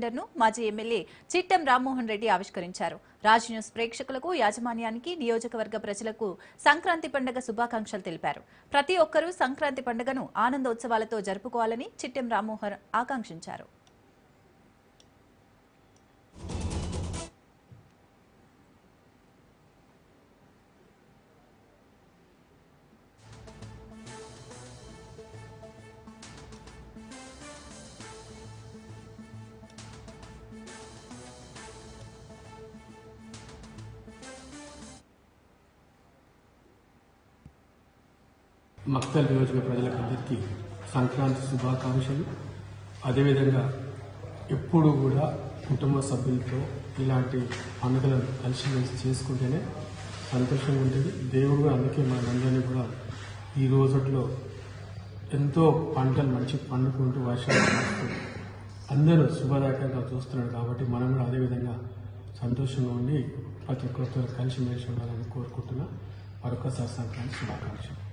ను మాజీ ఎమ్మెల్యే చిట్టెం రామ్మోహన్ రెడ్డి ఆవిష్కరించారు. రాజ్ న్యూస్ ప్రేక్షకులకు, యాజమాన్యానికి, నియోజకవర్గ ప్రజలకు సంక్రాంతి పండుగ శుభాకాంక్షలు తెలిపారు. ప్రతి ఒక్కరూ సంక్రాంతి పండుగను ఆనందోత్సవాలతో జరుపుకోవాలని చిట్టెం రామ్మోహన్ ఆకాంక్షించారు. మక్తల్ నియోజక ప్రజలందరికీ సంక్రాంతి శుభాకాంక్షలు. అదేవిధంగా ఎప్పుడు కూడా కుటుంబ సభ్యులతో ఇలాంటి పండుగలను కలిసిమెలిసి చేసుకుంటేనే సంతోషంగా ఉంటుంది. దేవుడు అందుకే మనందరినీ కూడా ఈ రోజుల్లో ఎంతో పంటలు మంచి పండుకుంటూ వర్షాలు అందరూ శుభదాయకంగా చూస్తున్నారు. కాబట్టి మనం కూడా అదేవిధంగా సంతోషంగా ఉండి ప్రతి ఒక్కరితో కలిసిమెలిసి ఉండాలని కోరుకుంటున్నా. మరొకసారి సంక్రాంతి శుభాకాంక్షలు.